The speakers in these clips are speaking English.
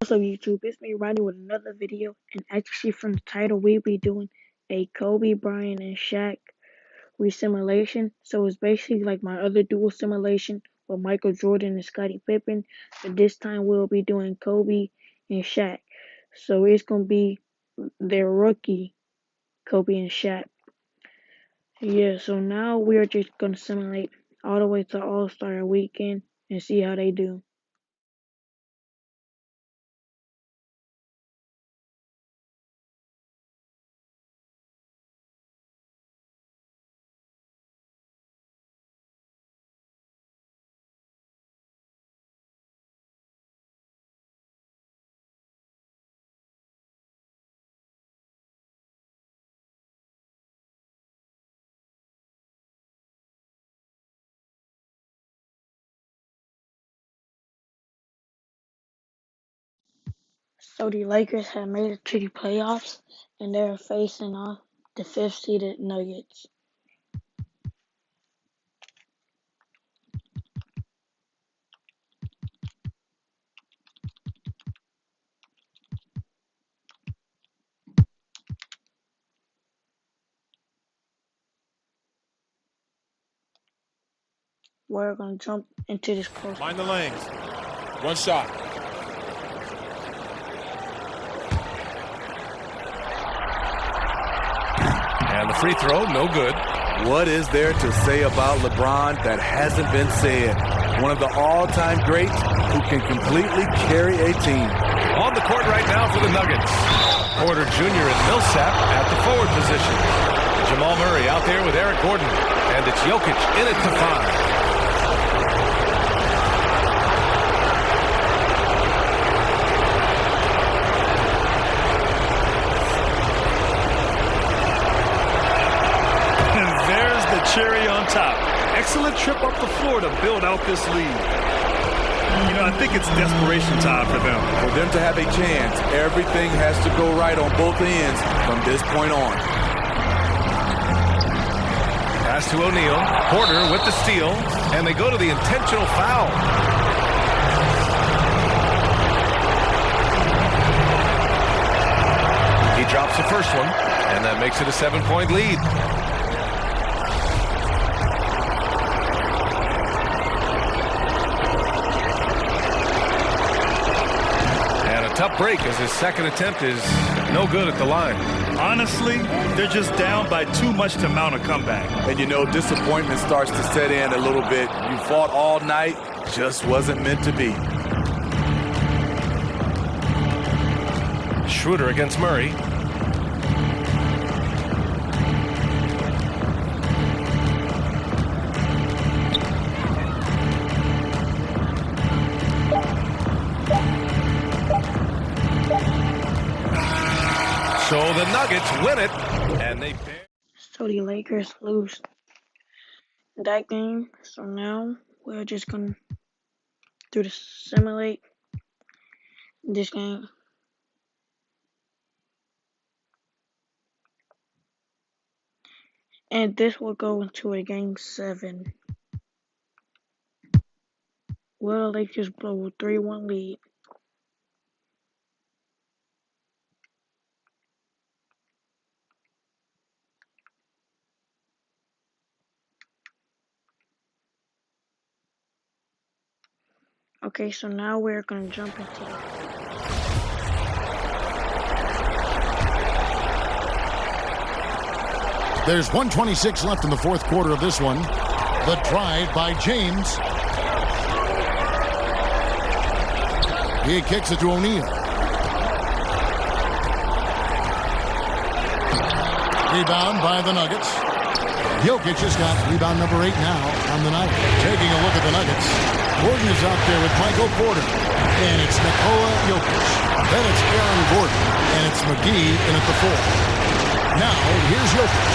What's up, YouTube? It's me, Ronnie, with another video. And actually, from the title, we'll be doing a Kobe Bryant and Shaq resimulation. So it's basically like my other dual simulation with Michael Jordan and Scottie Pippen. But this time, we'll be doing Kobe and Shaq. So it's going to be their rookie, Kobe and Shaq. Yeah, so now we are just going to simulate all the way to All-Star Weekend and see how they do. So the Lakers have made it to the playoffs, and they're facing off the fifth-seeded Nuggets. We're gonna jump into this close. Mind the lanes. One shot. And the free throw, no good. What is there to say about LeBron that hasn't been said? One of the all-time greats who can completely carry a team. On the court right now for the Nuggets. Porter Jr. and Millsap at the forward position. Jamal Murray out there with Eric Gordon. And it's Jokic in it to 5. Cherry on top. Excellent trip up the floor to build out this lead. You know, I think it's desperation time for them. For them to have a chance, everything has to go right on both ends from this point on. Pass to O'Neal. Porter with the steal. And they go to the intentional foul. He drops the first one. And that makes it a 7-point lead. Tough break as his second attempt is no good at the line. Honestly, they're just down by too much to mount a comeback. And you know, disappointment starts to set in a little bit. You fought all night, just wasn't meant to be. Schroeder against Murray. So the Nuggets win it, and they. So the Lakers lose that game. So now we're just gonna do the simulate this game. And this will go into a game 7. Will the Lakers blow a 3-1 lead? Okay, so now we're going to jump into it. There's 1:26 left in the fourth quarter of this one. The drive by James. He kicks it to O'Neal. Rebound by the Nuggets. Jokic has got rebound number 8 now on the night. Taking a look at the Nuggets. Gordon is out there with Michael Porter. And it's Nikola Jokic. Then it's Aaron Gordon. And it's McGee in at the 4. Now, here's Jokic.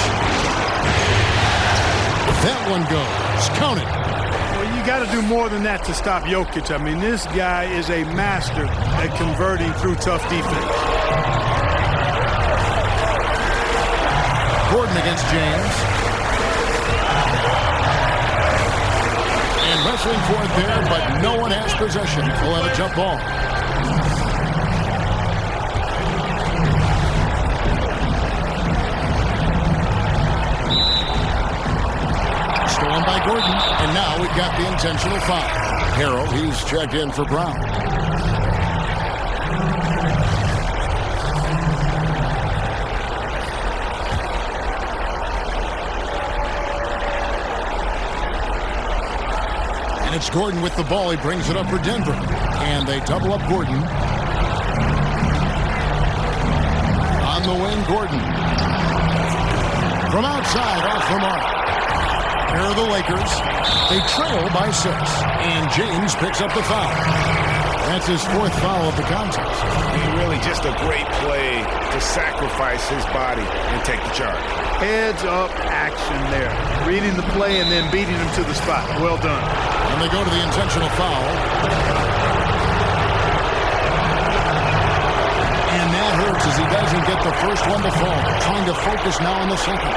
That one goes. Count it. Well, you got to do more than that to stop Jokic. I mean, this guy is a master at converting through tough defense. Gordon against James. And wrestling for it there, but no one has possession. We'll have a jump ball. stolen by Gordon. And now we've got the intentional foul. Harrell, he's checked in for Brown. And it's Gordon with the ball. He brings it up for Denver. And they double up Gordon. On the wing, Gordon. From outside, off the mark. Here are the Lakers. They trail by 6. And James picks up the foul. That's his 4th foul of the contest. Really just a great play to sacrifice his body and take the charge. Heads-up action there. Reading the play and then beating him to the spot. Well done. And they go to the intentional foul. And that hurts as he doesn't get the first one to fall. Trying to focus now on the second.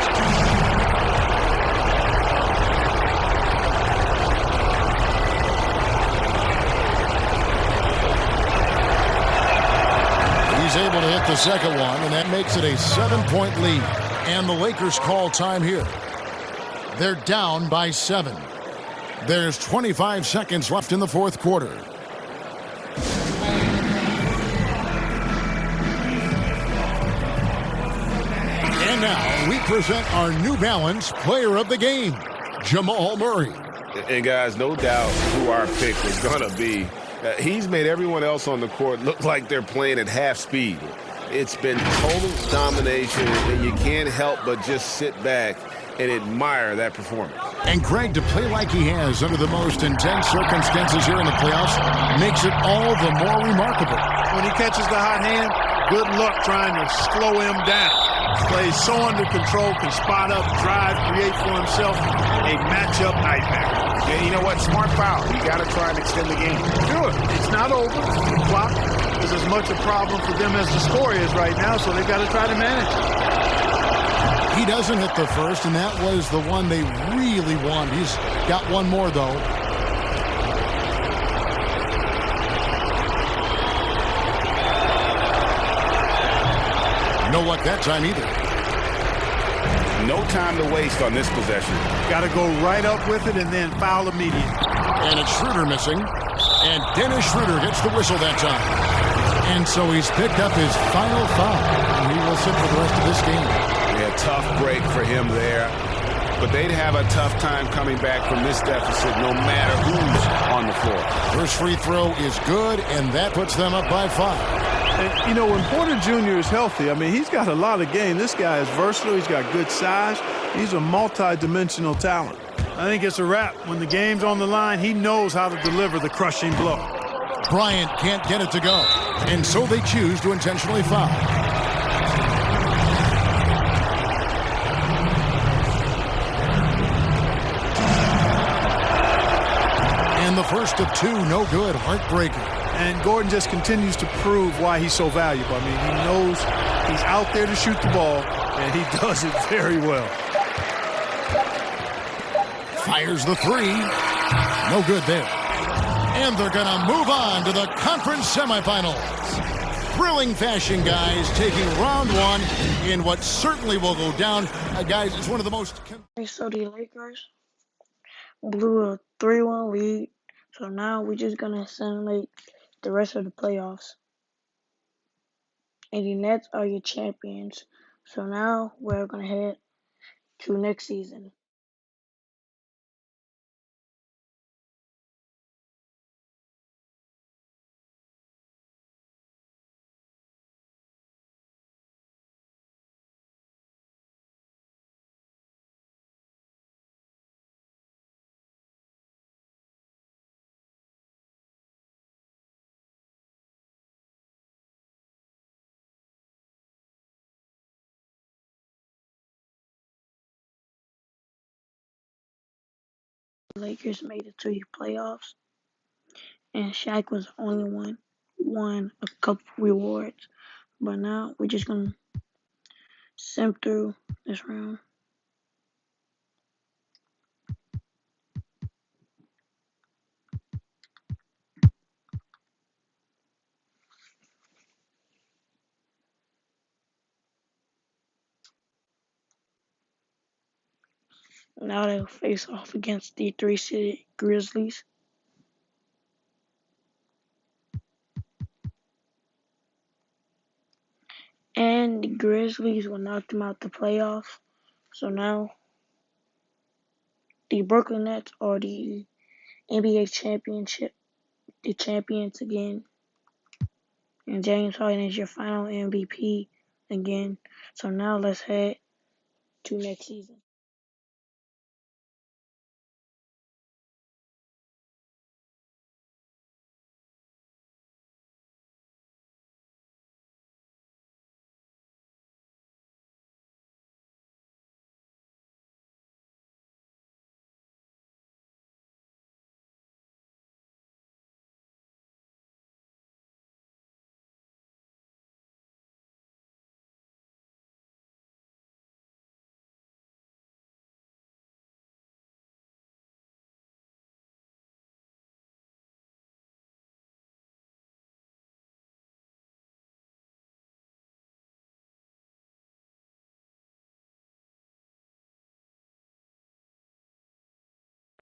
He's able to hit the second one, and that makes it a 7-point lead. And the Lakers call time here. They're down by 7. There's 25 seconds left in the 4th quarter. And now we present our New Balance Player of the Game, Jamal Murray. And guys, no doubt who our pick was going to be. He's made everyone else on the court look like they're playing at half speed. It's been total domination, and you can't help but just sit back and admire that performance. And Greg, to play like he has under the most intense circumstances here in the playoffs makes it all the more remarkable. When he catches the hot hand, good luck trying to slow him down. Plays so under control, can spot up, drive, create for himself a matchup nightmare. Yeah, you know what? Smart foul. You got to try and extend the game. Sure, it's not over. The clock is as much a problem for them as the score is right now, so they've got to try to manage it. He doesn't hit the first, and that was the one they really wanted. He's got one more, though. No luck that time either. No time to waste on this possession. Got to go right up with it and then foul immediately. And it's Schroeder missing. And Dennis Schroeder gets the whistle that time. And so he's picked up his final foul. And he will sit for the rest of this game. Yeah, tough break for him there. But they'd have a tough time coming back from this deficit no matter who's on the floor. First free throw is good, and that puts them up by 5. And, you know, when Porter Jr. is healthy, I mean, he's got a lot of game. This guy is versatile. He's got good size. He's a multi-dimensional talent. I think it's a wrap. When the game's on the line, he knows how to deliver the crushing blow. Bryant can't get it to go, and so they choose to intentionally foul. And the first of 2, no good, heartbreaker. And Gordon just continues to prove why he's so valuable. I mean, he knows he's out there to shoot the ball, and he does it very well. Fires the 3. No good there. And they're going to move on to the conference semifinals. Thrilling fashion, guys, taking round 1 in what certainly will go down. Guys, it's one of the most... So the Lakers blew a 3-1 lead. So now we're just going to simulate the rest of the playoffs. And the Nets are your champions. So now we're going to head to next season. The Lakers made it to the playoffs. And Shaq was the only one who won a couple rewards. But now we're just going to sim through this round. Now they'll face off against the 3-seeded Grizzlies. And the Grizzlies will knock them out the playoffs. So now the Brooklyn Nets are the NBA championship, the champions again. And James Harden is your final MVP again. So now let's head to next season.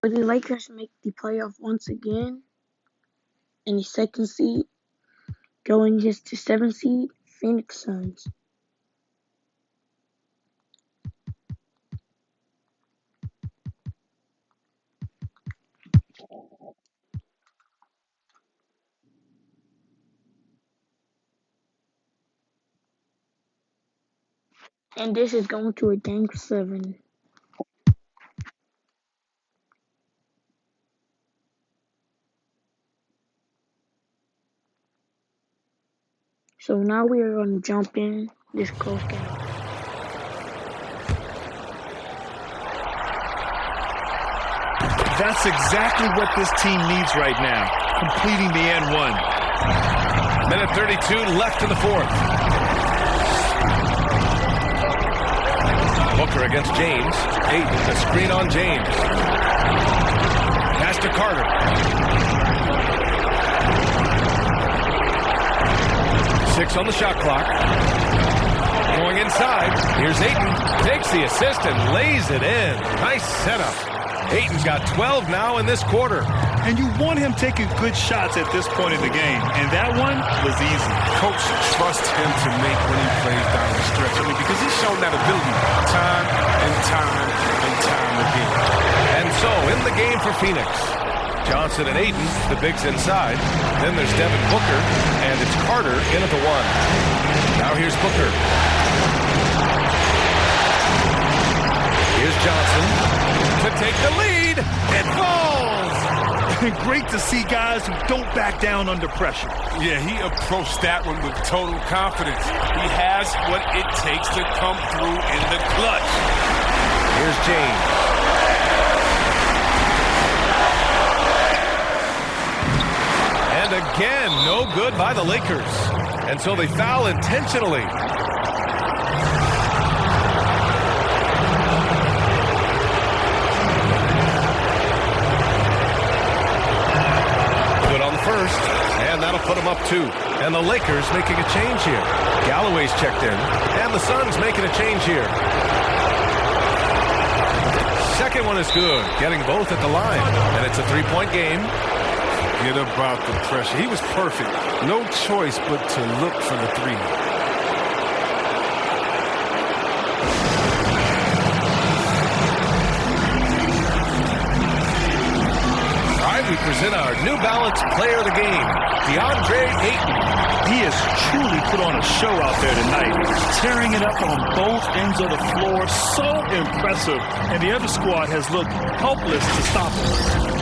Will the Lakers make the playoff once again? And the second seed going against the 7th seed Phoenix Suns. And this is going to a Game 7. So now we are going to jump in this close game. That's exactly what this team needs right now, completing the and one. Minute 32 left in the fourth. Booker against James. Ayton, a screen on James. Pass to Carter. Six on the shot clock. Going inside. Here's Ayton. Takes the assist and lays it in. Nice setup. Ayton's got 12 now in this quarter. And you want him taking good shots at this point in the game. And that one was easy. Coach trusts him to make when he plays down the stretch. I mean, because he's shown that ability time and time and time again. And so, in the game for Phoenix, Johnson and Ayton, the bigs inside. Then there's Devin Booker, and it's Carter in at the one. Now here's Booker. Here's Johnson to take the lead. It falls. Great to see guys who don't back down under pressure. Yeah, he approached that one with total confidence. He has what it takes to come through in the clutch. Here's James. And again, no good by the Lakers. And so they foul intentionally. Good on the first, and that'll put them up 2. And the Lakers making a change here. Galloway's checked in, and the Suns making a change here. Second one is good, getting both at the line. And it's a 3-point game. Forget about the pressure. He was perfect. No choice but to look for the 3. All right, we present our New Balance Player of the Game, DeAndre Ayton. He has truly put on a show out there tonight, tearing it up on both ends of the floor. So impressive. And the other squad has looked helpless to stop him.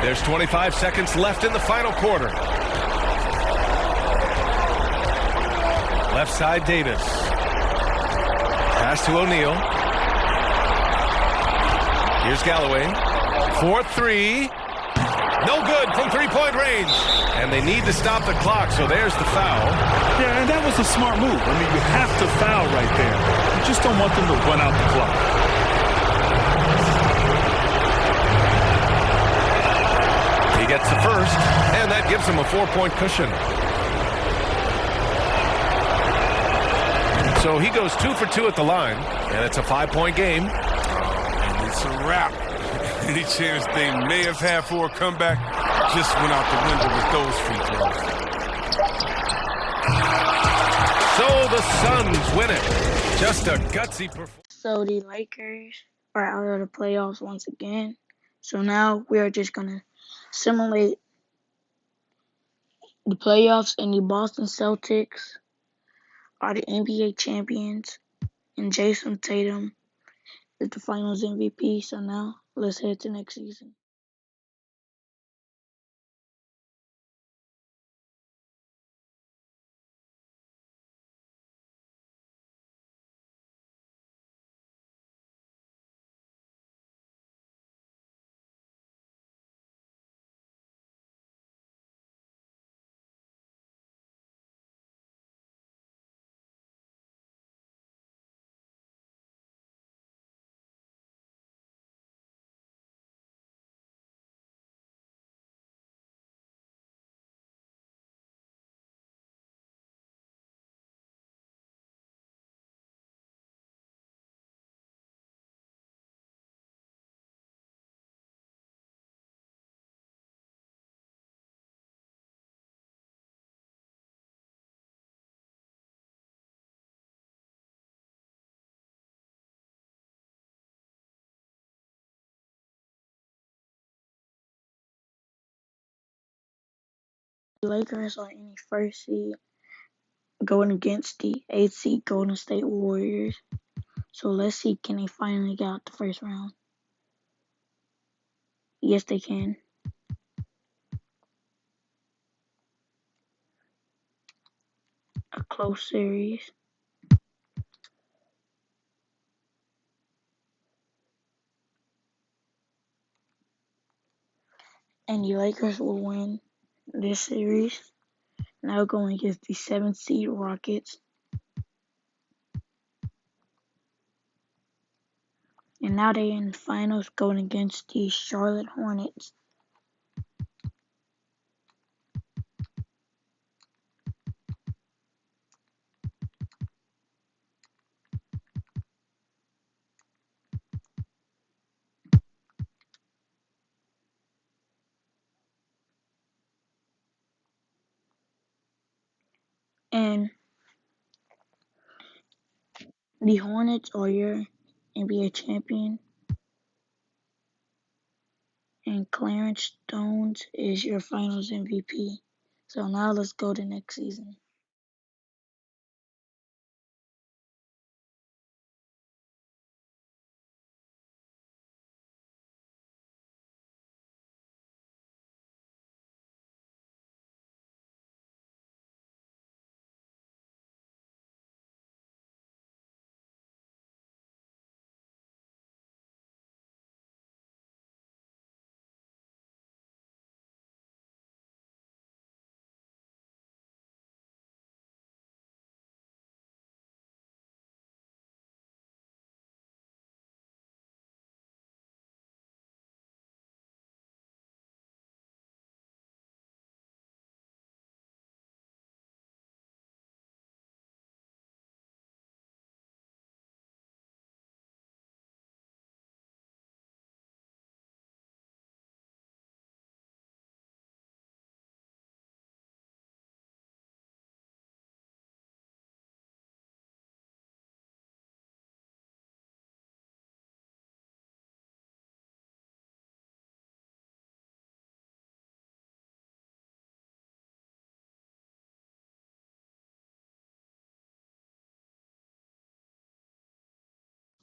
There's 25 seconds left in the final quarter. Left side, Davis. Pass to O'Neal. Here's Galloway. 4-3. No good from three-point range. And they need to stop the clock, so there's the foul. Yeah, and that was a smart move. I mean, you have to foul right there. You just don't want them to run out the clock. He gets the first, and that gives him a 4-point cushion. So he goes 2 for 2 at the line. And it's a 5-point game. And it's a wrap. Any chance they may have had for a comeback just went out the window with those free throws. So the Suns win it. Just a gutsy performance. So the Lakers are out of the playoffs once again. So now we are just going to simulate the playoffs, and the Boston Celtics are the NBA champions, and Jason Tatum is the Finals MVP. So now let's head to next season. The Lakers are in the first seed going against the 8th seed Golden State Warriors. So let's see, can they finally get out the first round? Yes, they can. A close series. And the Lakers will win this series. Now going against the 7th seed Rockets. And now they're in the finals going against the Charlotte Hornets. And the Hornets are your NBA champion. And Clarence Stones is your Finals MVP. So now let's go to next season.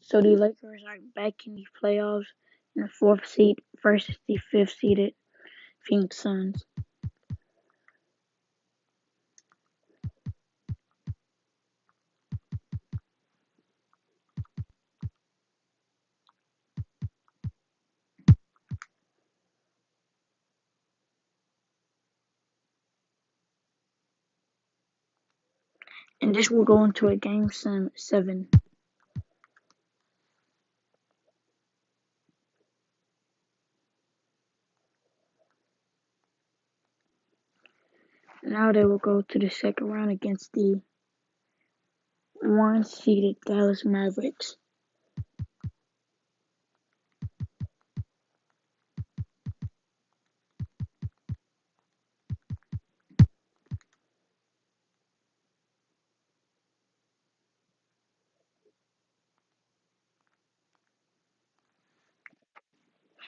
So the Lakers are back in the playoffs in the 4th seed versus the 5th seeded Phoenix Suns. And this will go into a game 7. Now they will go to the second round against the 1 seeded Dallas Mavericks.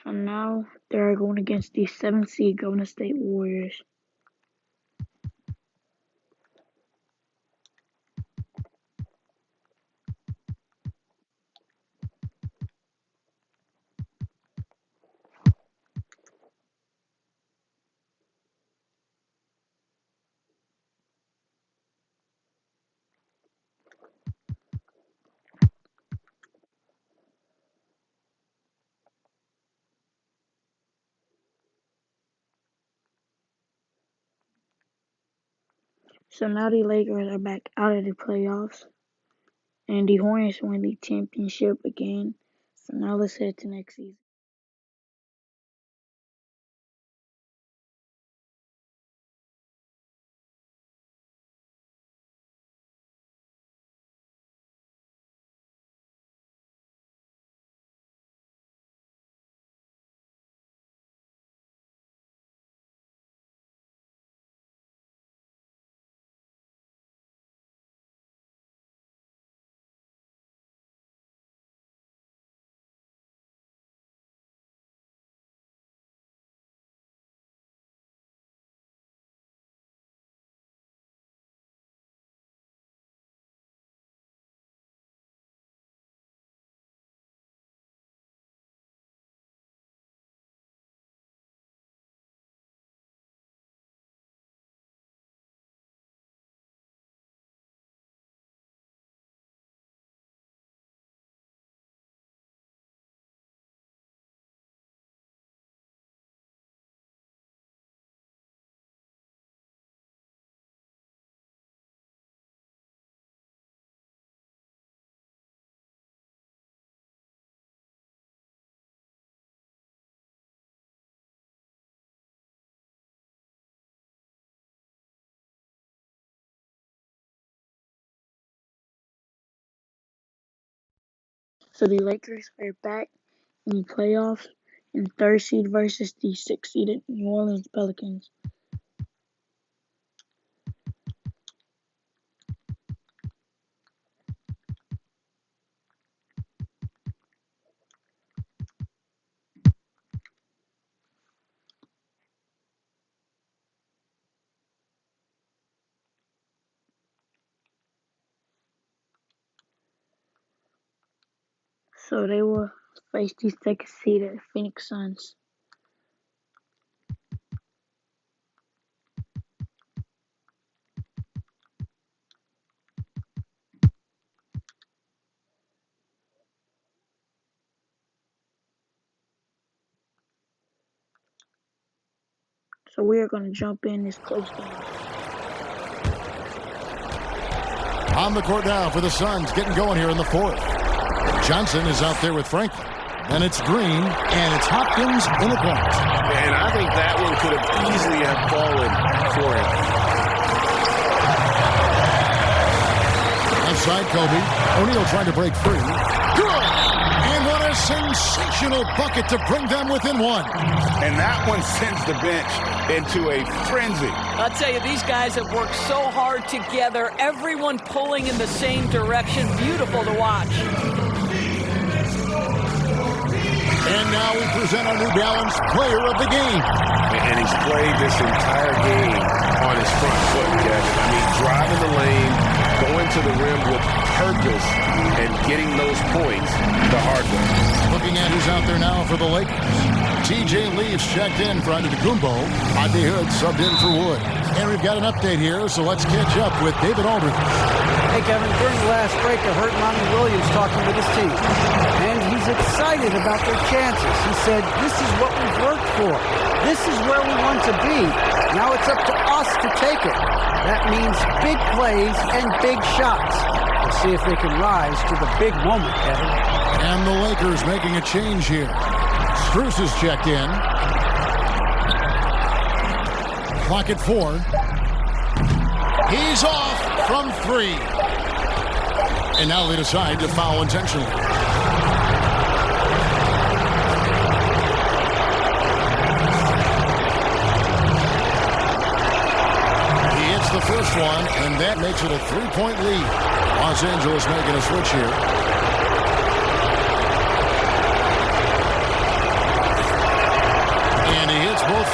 So now they're going against the 7th seed Golden State Warriors. So now the Lakers are back out of the playoffs. And the Hornets won the championship again. So now let's head to next season. So the Lakers are back in the playoffs in 3rd seed versus the 6th seeded New Orleans Pelicans. So they will face the 2nd seeded Phoenix Suns. So we are going to jump in this close game. On the court now for the Suns, getting going here in the 4th. Johnson is out there with Franklin. And it's Green, and it's Hopkins in the corner. And I think that one could have easily have fallen for him. Outside Kobe. O'Neal trying to break free. Good! And what a sensational bucket to bring them within one. And that one sends the bench into a frenzy. I'll tell you, these guys have worked so hard together. Everyone pulling in the same direction. Beautiful to watch. And now we present our New Balance Player of the Game. And he's played this entire game on his front foot, Kevin. I mean, driving the lane, going to the rim with purpose, and getting those points the hard way. Looking at who's out there now for the Lakers. TJ Leafs checked in for Antetokounmpo. Rodney Hood subbed in for Wood. And we've got an update here, so let's catch up with David Aldridge. Hey, Kevin, during the last break, I heard Monty Williams talking with his team. And he's excited about their chances. He said, this is what we've worked for. This is where we want to be. Now it's up to us to take it. That means big plays and big shots. We'll see if they can rise to the big moment, Kevin. And the Lakers making a change here. Strus is checked in. Clock at 4. He's off from 3. And now they decide to foul intentionally. He hits the first one, and that makes it a 3-point lead. Los Angeles making a switch here.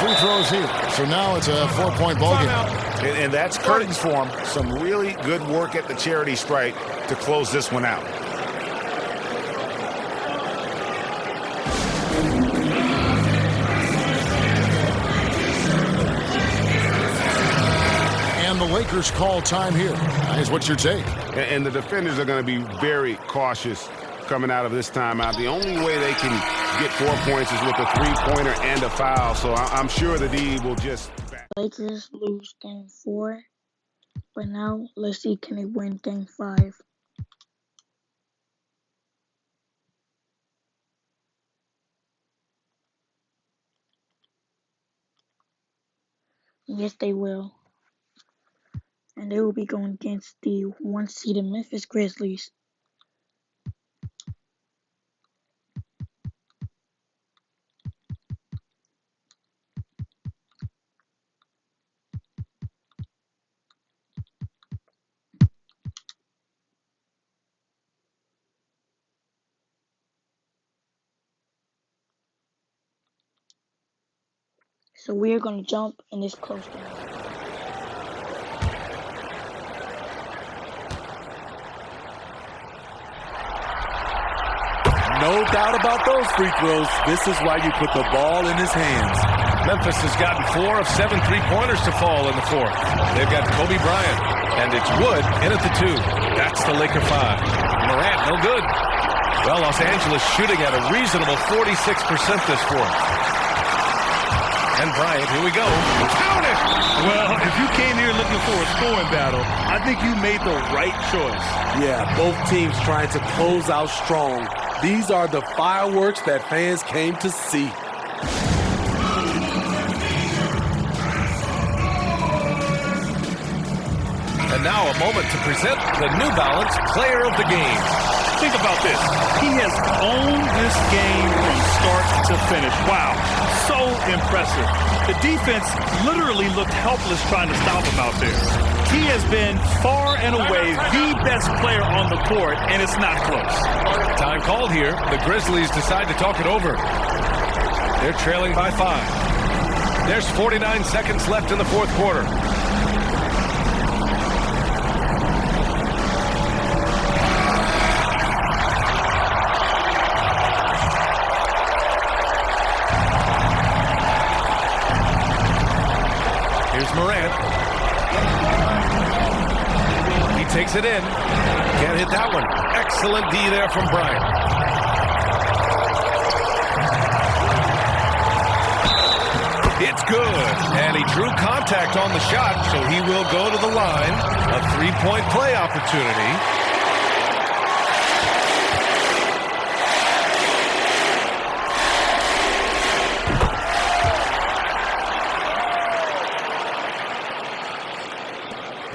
free throws here. So now it's a 4-point ball game. And that's curtains for him. Some really good work at the charity stripe to close this one out. And the Lakers call time here. Guys, what's your take? And the defenders are going to be very cautious coming out of this timeout. The only way they can get 4 points is with a three-pointer and a foul. So I'm sure the D will just... Lakers lose game 4, but now let's see, can they win game 5? Yes, they will. And they will be going against the 1-seeded Memphis Grizzlies. So we are going to jump in this close game. No doubt about those free throws. This is why you put the ball in his hands. Memphis has gotten 4 of 7 three-pointers to fall in the fourth. They've got Kobe Bryant, and it's Wood in at the 2. That's the Laker 5. Morant, no good. Well, Los Angeles shooting at a reasonable 46% this fourth. And Bryant, here we go. Count it! Well, if you came here looking for a scoring battle, I think you made the right choice. Yeah, both teams trying to close out strong. These are the fireworks that fans came to see. And now a moment to present the New Balance Player of the Game. Think about this. He has owned this game from start to finish. Wow, so impressive. The defense literally looked helpless trying to stop him out there. He has been far and away the best player on the court, and it's not close. Time called here. The Grizzlies decide to talk it over. They're trailing by 5. There's 49 seconds left in the fourth quarter. Here's Morant. He takes it in. Can't hit that one. Excellent D there from Bryant. It's good. And he drew contact on the shot, so he will go to the line. A three-point play opportunity.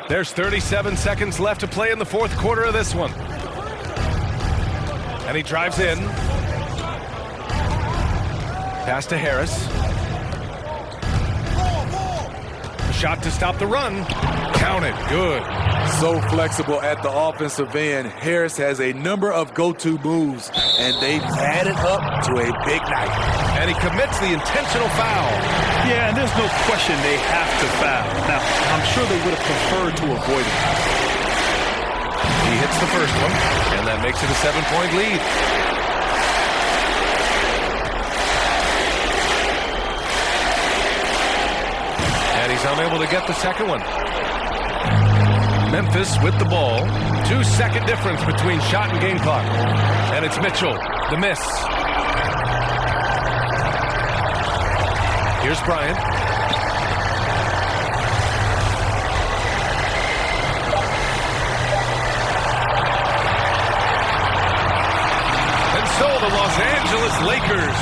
There's 37 seconds left to play in the fourth quarter of this one. And he drives in. Pass to Harris. A shot to stop the run. Count it. Good. So flexible at the offensive end. Harris has a number of go-to moves, and they've added up to a big night. And he commits the intentional foul. Yeah, and there's no question they have to foul. Now, I'm sure they would have preferred to avoid it. He hits the first one, and that makes it a 7-point lead. And he's unable to get the second one. Memphis with the ball. 2-second difference between shot and game clock. And it's Mitchell, the miss. Here's Bryant. And so the Los Angeles Lakers.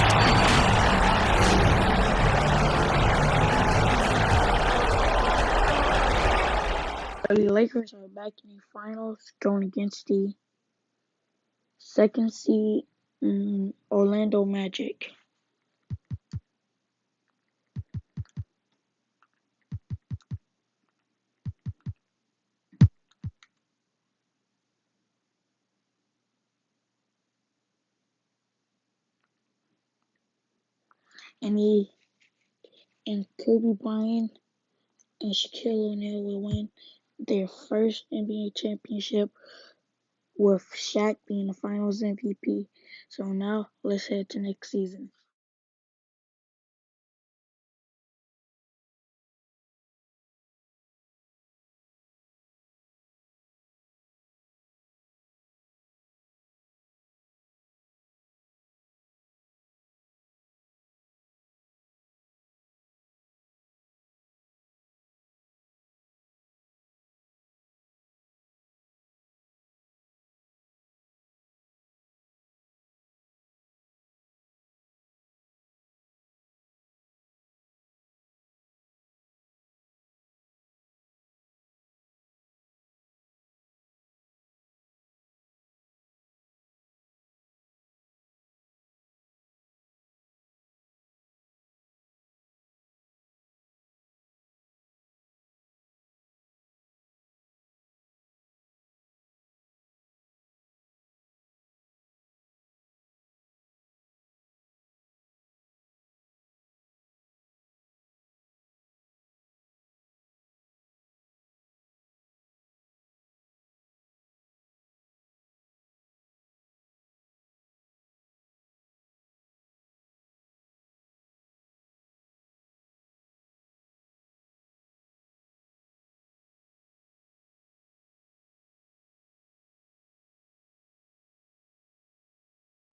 The Lakers are back in the finals, going against the second seed Orlando Magic. And and Kobe Bryant and Shaquille O'Neal will win their first NBA championship, with Shaq being the Finals MVP. So now let's head to next season.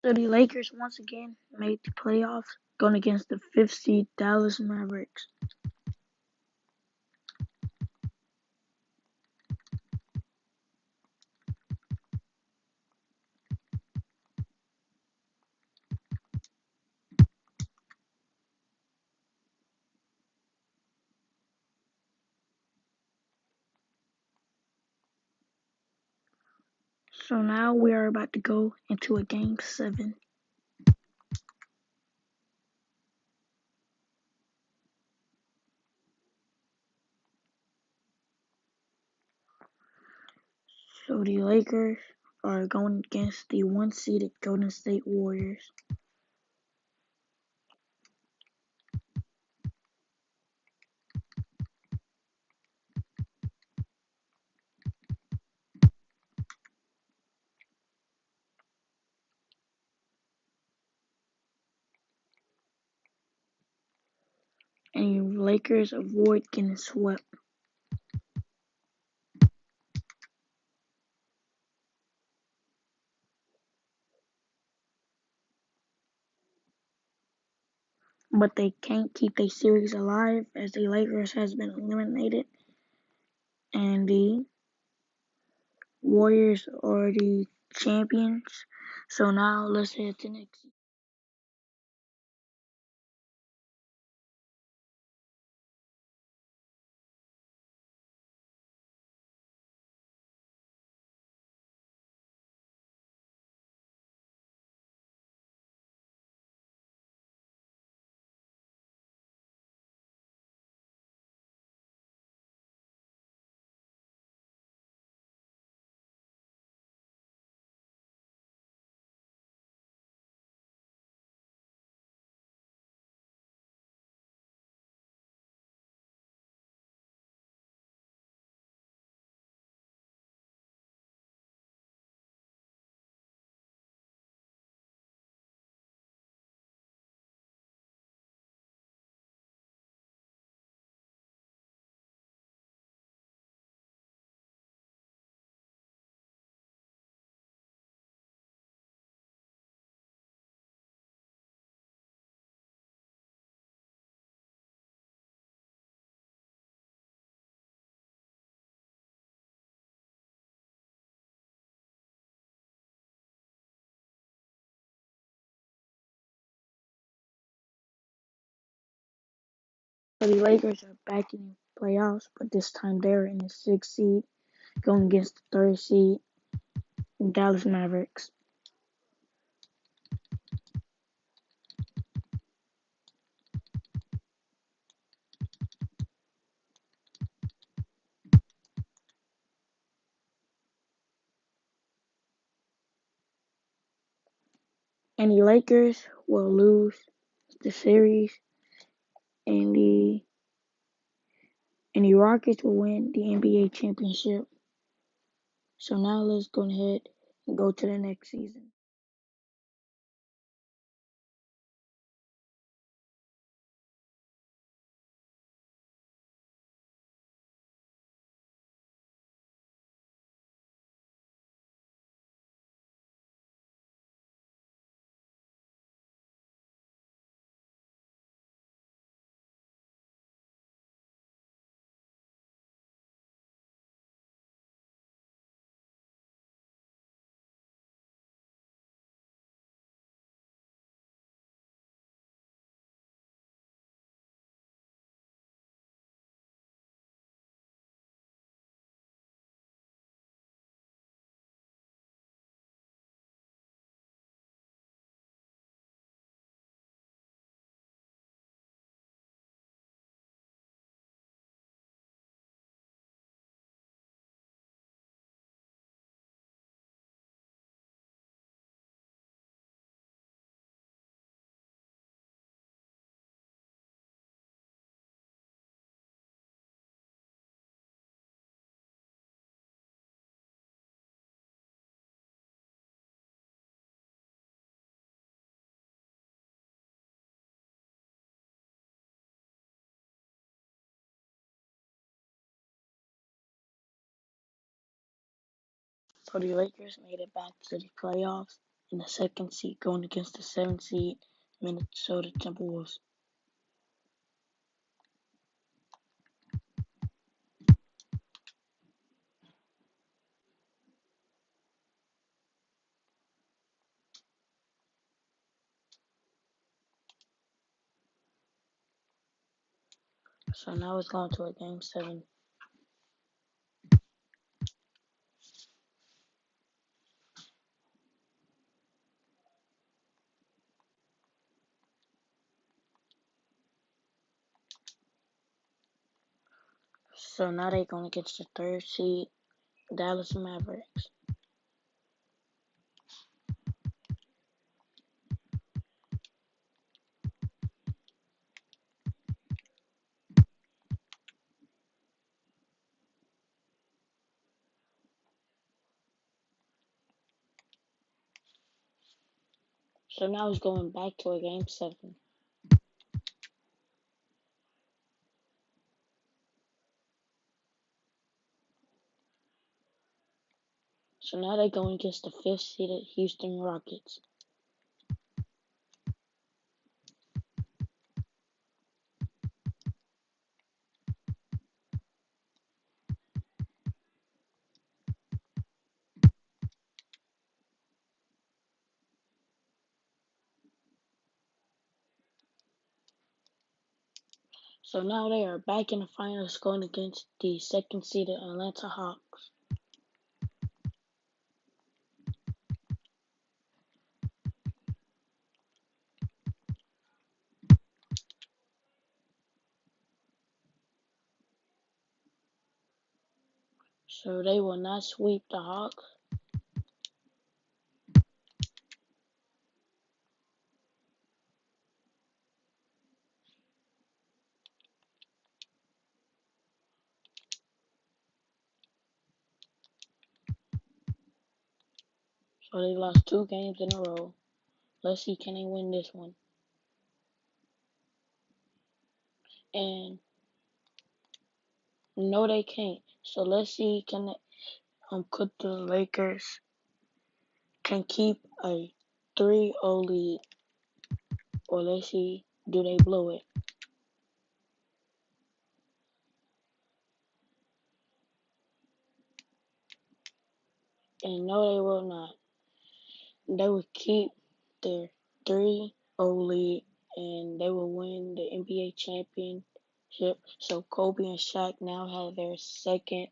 So the Lakers once again made the playoffs, going against the 5th seed Dallas Mavericks. So now we are about to go into a game 7. So the Lakers are going against the 1-seeded Golden State Warriors. And the Lakers avoid getting swept. But they can't keep their series alive as the Lakers has been eliminated. And the Warriors are the champions. So now let's head to next. So the Lakers are back in the playoffs, but this time they're in the 6th seed, going against the 3rd seed Dallas Mavericks. And the Lakers will lose the series, and the and the Rockets will win the NBA championship. So now let's go ahead and go to the next season. So the Lakers made it back to the playoffs in the second seed going against the 7th seed Minnesota Timberwolves. So now it's going to a game 7. So now they're going against the 3rd seed Dallas Mavericks. So now it's going back to a game 7. So now they're going against the 5th seeded Houston Rockets. So now they are back in the finals going against the 2nd seeded Atlanta Hawks. So they will not sweep the Hawks. So they lost 2 games in a row. Let's see, can they win this one? And no, they can't. So let's see, can they, could the Lakers can keep a 3-0 lead, or let's see, do they blow it? And no, they will not. They will keep their 3-0 lead, and they will win the NBA championship. So Kobe and Shaq now have their 2nd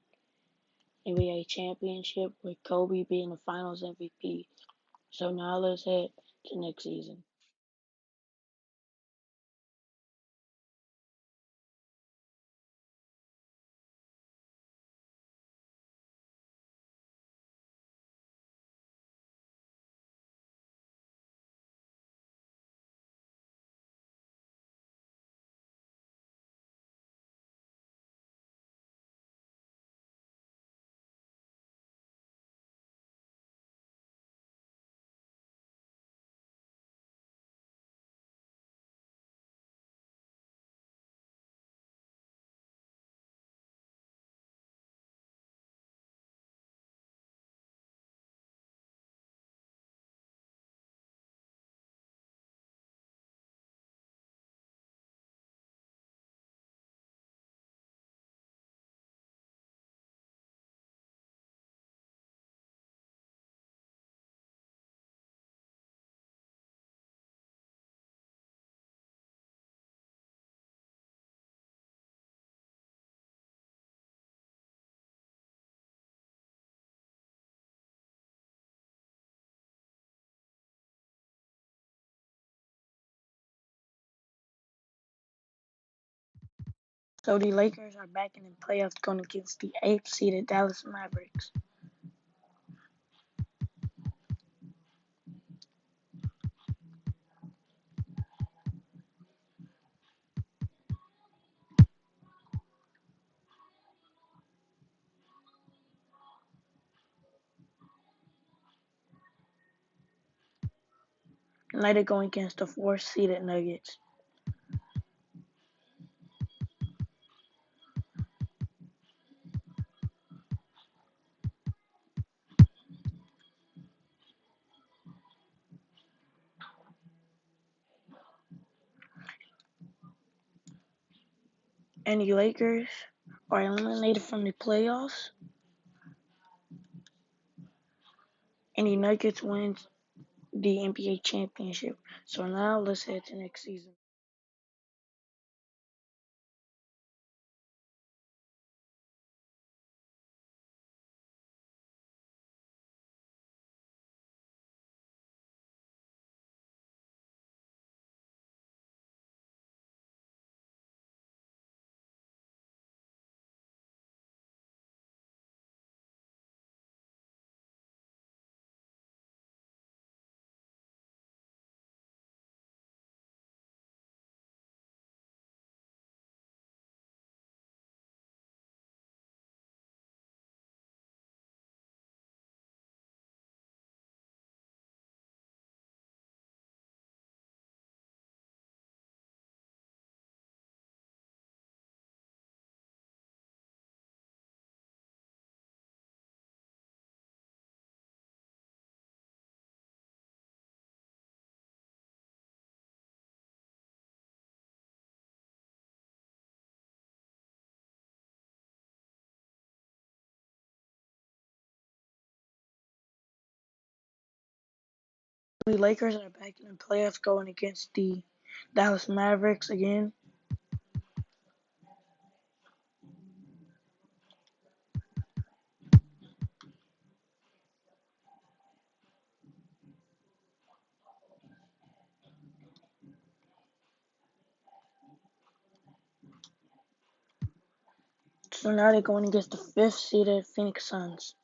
NBA championship, with Kobe being the Finals MVP. So now let's head to next season. So the Lakers are back in the playoffs going against the 8th seeded Dallas Mavericks. Tonight they're going against the 4th seeded Nuggets. And the Lakers are eliminated from the playoffs. And the Nuggets wins the NBA championship. So now let's head to next season. The Lakers are back in the playoffs going against the Dallas Mavericks again. So now they're going against the 5th seeded Phoenix Suns.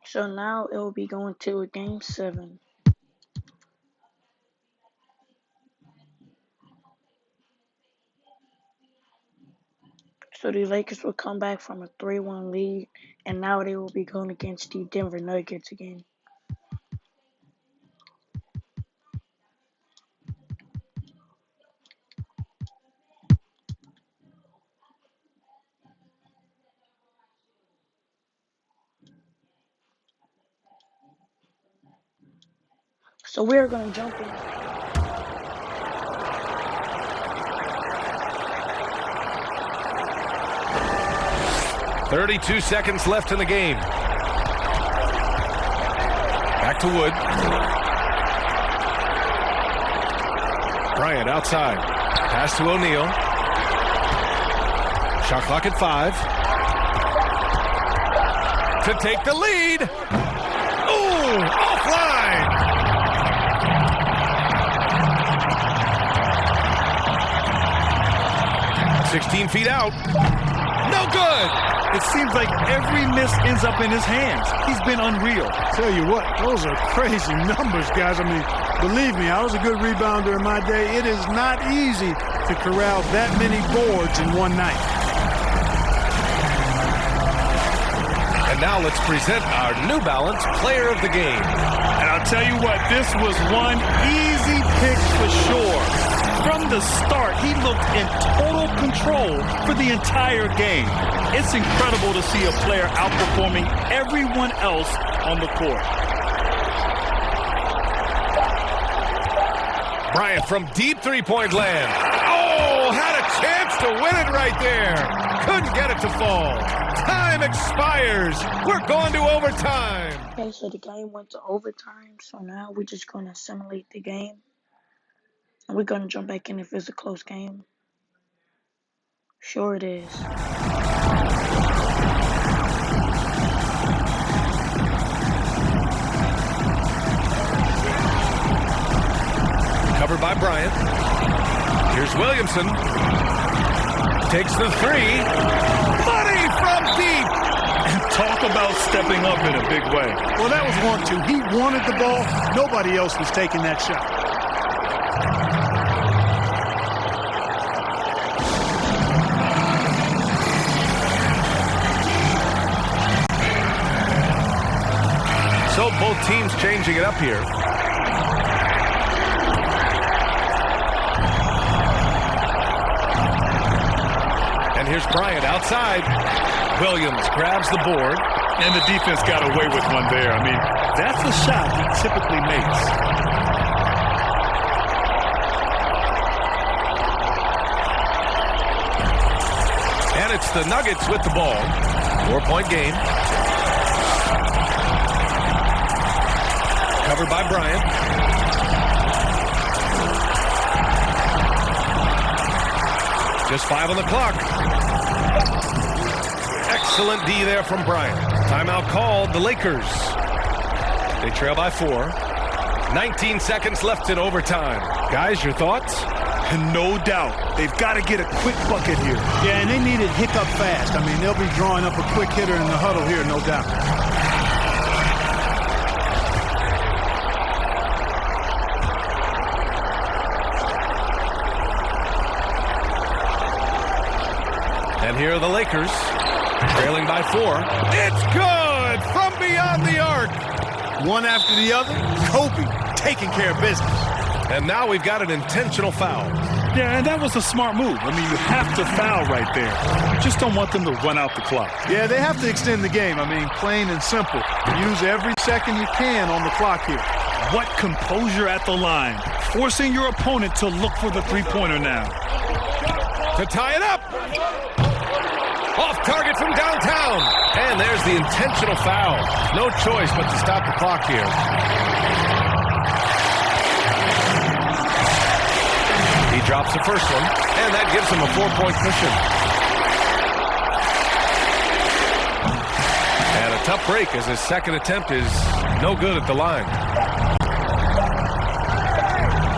So now it will be going to a game 7. So the Lakers will come back from a 3-1 lead, and now they will be going against the Denver Nuggets again. So we're going to jump in. .32 seconds left in the game. Back to Wood. Bryant outside. Pass to O'Neal. Shot clock at 5. To take the lead. Ooh, offline. .16 feet out. No good. It seems like every miss ends up in his hands. He's been unreal. Tell you what, those are crazy numbers, guys. I mean, believe me, I was a good rebounder in my day. It is not easy to corral that many boards in one night. And now let's present our New Balance Player of the Game. And I'll tell you what, this was one easy pick for sure. From the start, he looked in total control for the entire game. It's incredible to see a player outperforming everyone else on the court. Bryant from deep three-point land. Oh, had a chance to win it right there. Couldn't get it to fall. Time expires. We're going to overtime. Okay, so the game went to overtime, so now we're just going to simulate the game. And we're going to jump back in if it's a close game. Sure it is. Covered by Bryant. Here's Williamson. Takes the three. Money from deep. Talk about stepping up in a big way. Well, that was 1-2. He wanted the ball. Nobody else was taking that shot. So both teams changing it up here. And here's Bryant outside. Williams grabs the board. And the defense got away with one there. I mean, that's a shot he typically makes. And it's the Nuggets with the ball. 4-point game. Covered by Bryant. Just 5 on the clock. Excellent D there from Bryant. Timeout called, the Lakers. They trail by 4. 19 seconds left in overtime. Guys, your thoughts? And no doubt, they've got to get a quick bucket here. Yeah, and they need it hiccup fast. I mean, they'll be drawing up a quick hitter in the huddle here, no doubt. And here are the Lakers, trailing by 4. It's good from beyond the arc. One after the other, Kobe taking care of business. And now we've got an intentional foul. Yeah, and that was a smart move. I mean, you have to foul right there. You just don't want them to run out the clock. Yeah, they have to extend the game. I mean, plain and simple. Use every second you can on the clock here. What composure at the line. Forcing your opponent to look for the three-pointer now. To tie it up. Off target from downtown. And there's the intentional foul. No choice but to stop the clock here. He drops the first one, and that gives him a 4-point cushion. And a tough break as his second attempt is no good at the line.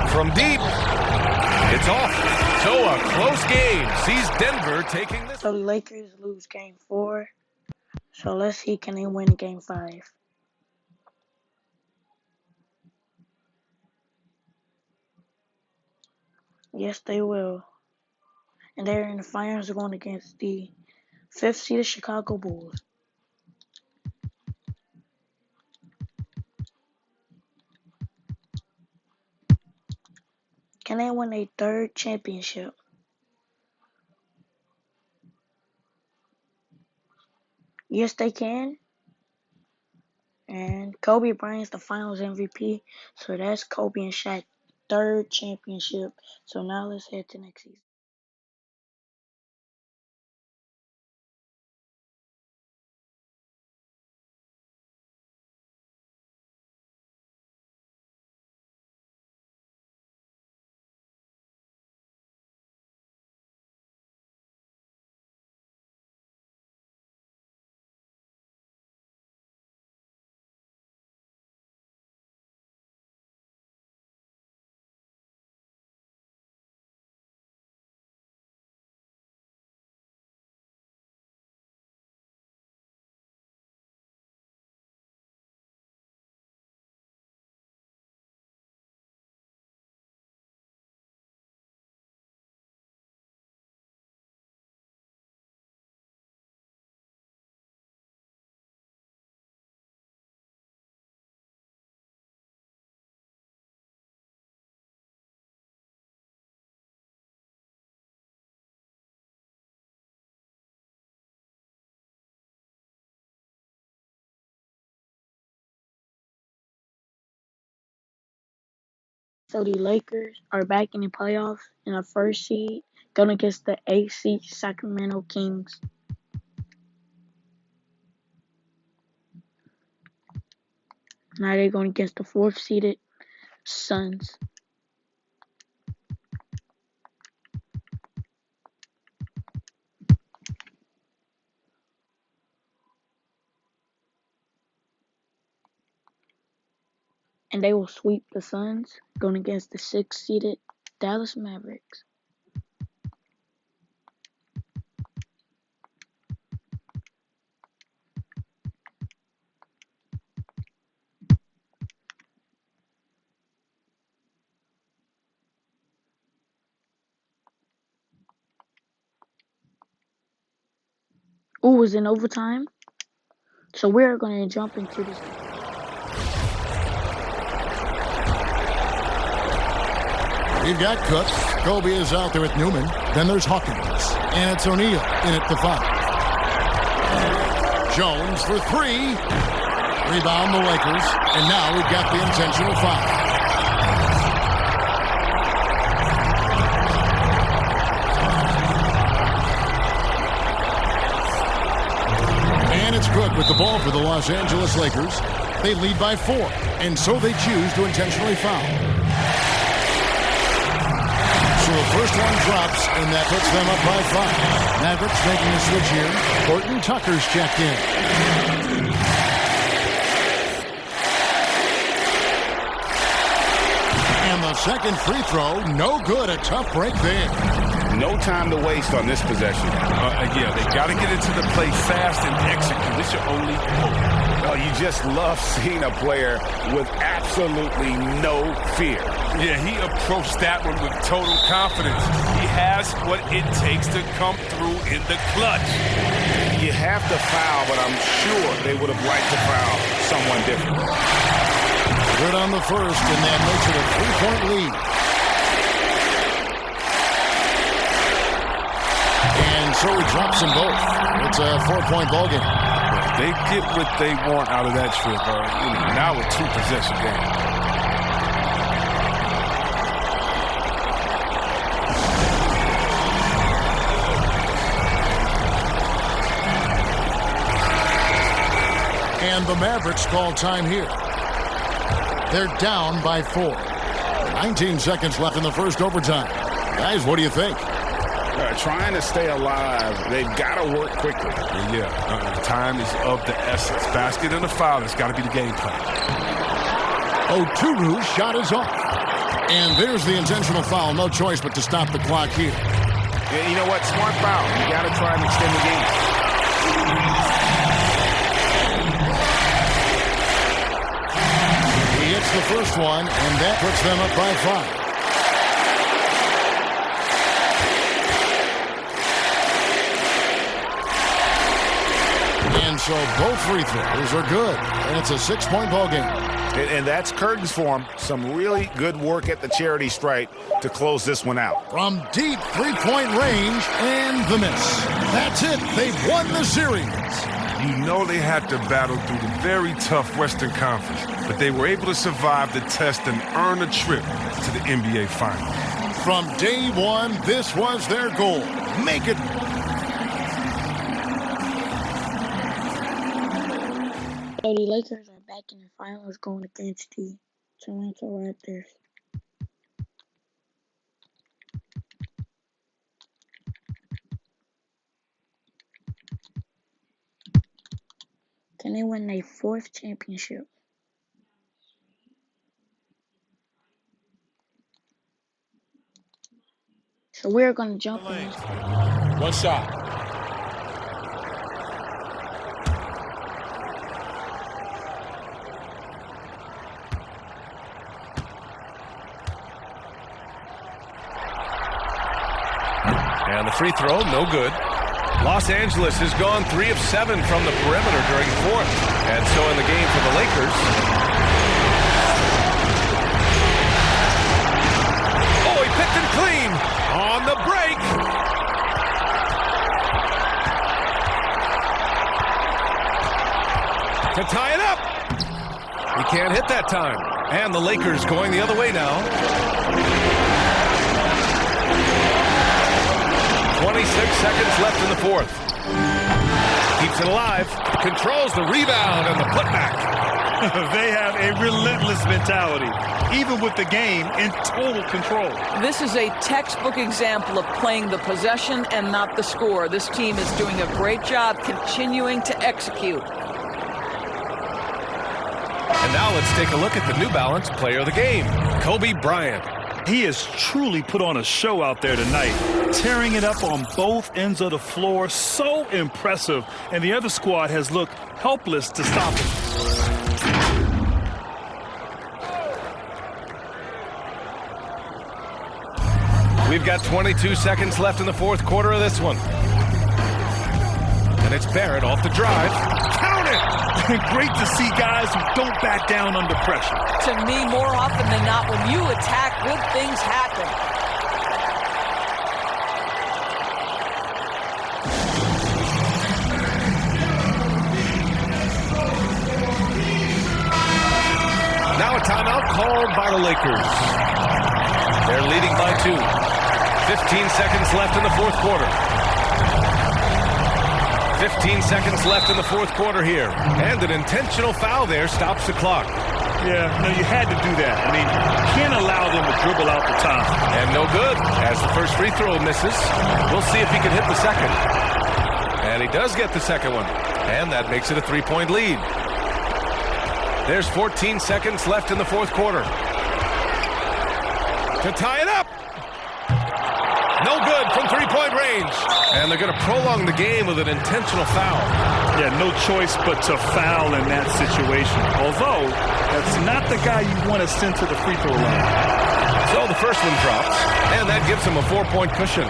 From deep, it's off. So a close game sees Denver taking this. So the Lakers lose game 4. So let's see, can they win game 5? Yes, they will. And they're in the finals going against the 5th seeded Chicago Bulls. Can they win a 3rd championship? Yes, they can. And Kobe Bryant's the finals MVP. So that's Kobe and Shaq's 3rd championship. So now let's head to next season. So the Lakers are back in the playoffs in the 1st seed. going against the AC Sacramento Kings. Now they're going against the 4th seeded Suns. And they will sweep the Suns, going against the 6th seeded Dallas Mavericks. Ooh, it's in overtime. So we're going to jump into this. We've got Cook. Kobe is out there with Newman. Then there's Hawkins. And it's O'Neal in at the 5. Jones for 3. Rebound the Lakers. And now we've got the intentional foul. And it's Cook with the ball for the Los Angeles Lakers. They lead by 4. And so they choose to intentionally foul. So the first one drops, and that puts them up by 5. Mavericks making a switch here. Horton Tucker's checked in. And the second free throw, no good. A tough break there. No time to waste on this possession. Yeah, they got to get into the play fast and execute. It's your only hope. Well, you just love seeing a player with absolutely no fear. Yeah, he approached that one with total confidence. He has what it takes to come through in the clutch. You have to foul, but I'm sure they would have liked to foul someone different. Good on the first, and that makes it a 3-point lead. And so he drops them both. It's a 4-point ball game. They get what they want out of that trip. Now a 2-possession game. And the Mavericks call time here. They're down by 4. 19 seconds left in the first overtime. Guys, what do you think? Trying to stay alive, they've got to work quickly. Time is of the essence. Basket and a foul has got to be the game plan. Oturu's shot is off. And there's the intentional foul. No choice but to stop the clock here. Yeah, you know what? Smart foul. You got to try and extend the game. He hits the first one, and that puts them up by 5. And so both free throws are good. And it's a 6-point ball game. And that's curtains for him. Some really good work at the charity stripe to close this one out. From deep 3-point range, and the miss. That's it. They've won the series. You know they had to battle through the very tough Western Conference, but they were able to survive the test and earn a trip to the NBA Finals. From day one, this was their goal. Make it. So the Lakers are back in the finals going against the Toronto Raptors. Can they win their 4th championship? So we're going to jump in. One shot. And the free throw, no good. Los Angeles has gone 3 of 7 from the perimeter during the 4th. And so in the game for the Lakers. Oh, he picked him clean on the break. To tie it up. He can't hit that time. And the Lakers going the other way now. 26 seconds left in the fourth. Keeps it alive, controls the rebound and the putback. They have a relentless mentality, even with the game in total control. This is a textbook example of playing the possession and not the score. This team is doing a great job continuing to execute. And now let's take a look at the New Balance player of the game, Kobe Bryant. He has truly put on a show out there tonight, tearing it up on both ends of the floor. So impressive. And the other squad has looked helpless to stop him. We've got 22 seconds left in the fourth quarter of this one. And it's Barrett off the drive. Count it! Great to see guys who don't back down under pressure. To me, more often than not, when you attack, good things happen. Now a timeout called by the Lakers. They're leading by 2. 15 seconds left in the fourth quarter. 15 seconds left in the fourth quarter here. And an intentional foul there stops the clock. Yeah, no, you had to do that. I mean, you can't allow them to dribble out the time. And no good, as the first free throw misses. We'll see if he can hit the second. And he does get the second one. And that makes it a 3-point lead. There's 14 seconds left in the fourth quarter. To tie it up. No good from three-point range. And they're going to prolong the game with an intentional foul. Yeah, no choice but to foul in that situation. Although, that's not the guy you want to send to the free throw line. So the first one drops, and that gives him a 4-point cushion.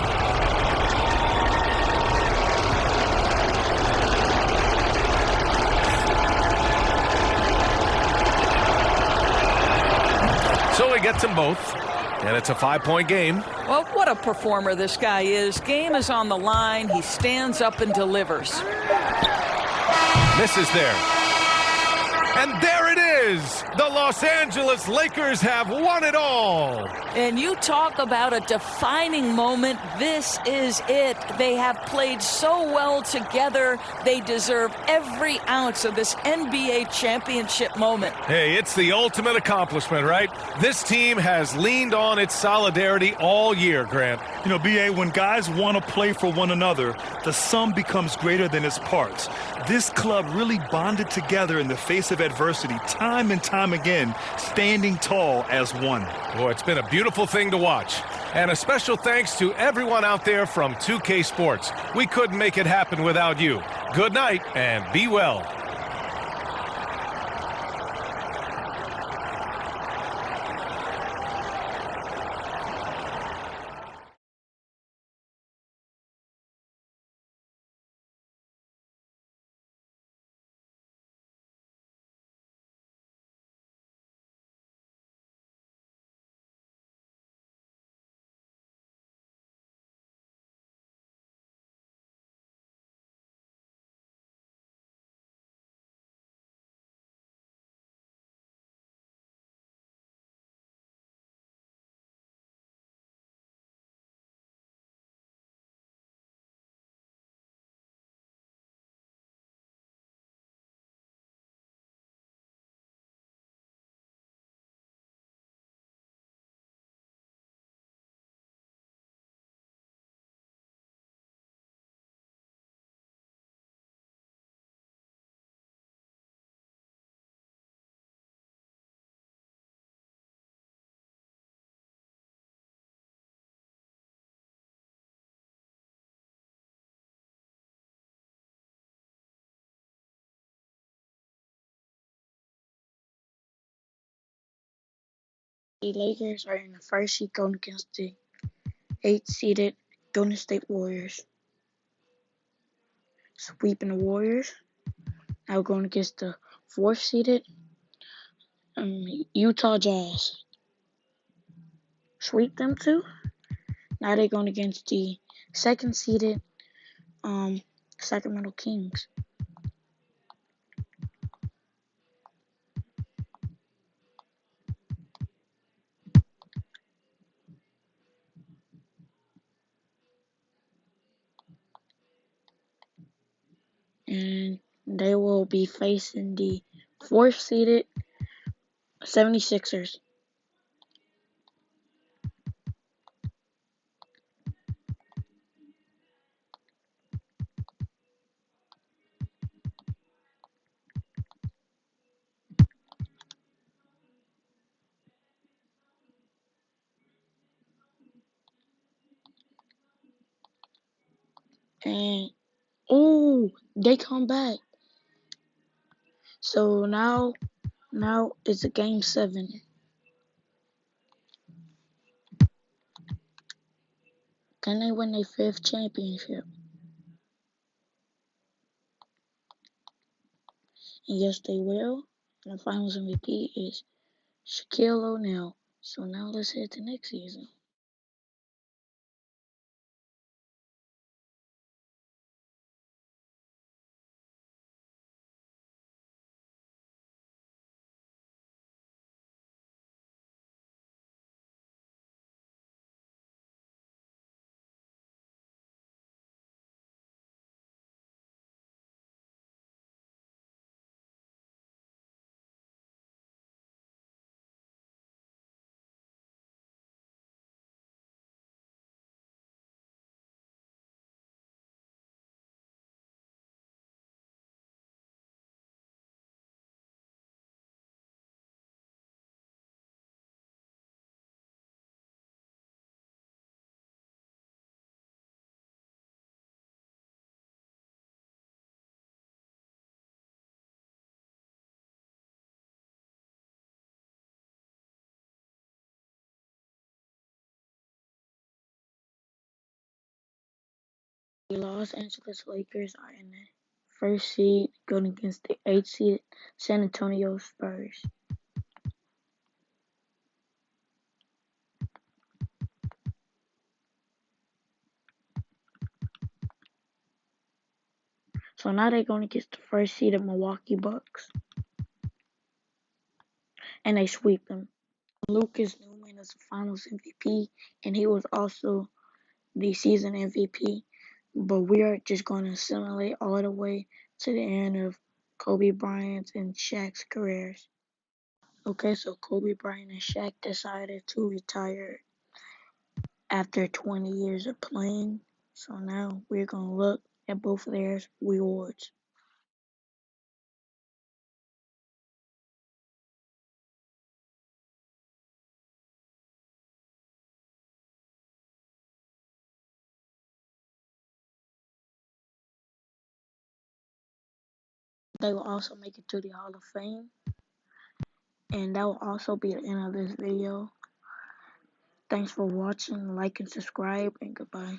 So he gets them both, and it's a 5-point game. Well, what a performer this guy is. Game is on the line. He stands up and delivers. Misses there. And there it is. The Los Angeles Lakers have won it all. And you talk about a defining moment. This is it. They have played so well together. They deserve every ounce of this NBA championship moment. Hey, it's the ultimate accomplishment, right? This team has leaned on its solidarity all year, Grant. You know, B.A., when guys want to play for one another, the sum becomes greater than its parts. This club really bonded together in the face of adversity, time and time again, standing tall as one. Boy, it's been a beautiful thing to watch. And a special thanks to everyone out there from 2K Sports. We couldn't make it happen without you. Good night and be well. The Lakers are in the first seed going against the 8th-seeded Golden State Warriors. Sweeping the Warriors. Now going against the 4th-seeded Utah Jazz. Sweep them too. Now they're going against the 2nd-seeded Sacramento Kings. will be facing the 4th seeded 76ers. And oh, they come back. So now it's a game 7. Can they win their 5th championship? And yes, they will. And the Finals MVP is Shaquille O'Neal. So now let's head to next season. The Los Angeles Lakers are in the 1st seed going against the 8th seed San Antonio Spurs. So now they're going against the 1st seed of Milwaukee Bucks. And they sweep them. Lucas Newman is the Finals MVP, and he was also the season MVP. But we are just going to simulate all the way to the end of Kobe Bryant's and Shaq's careers. Okay, so Kobe Bryant and Shaq decided to retire after 20 years of playing. So now we're going to look at both of their rewards. They will also make it to the Hall of Fame. And that will also be the end of this video. Thanks for watching, like and subscribe, and goodbye.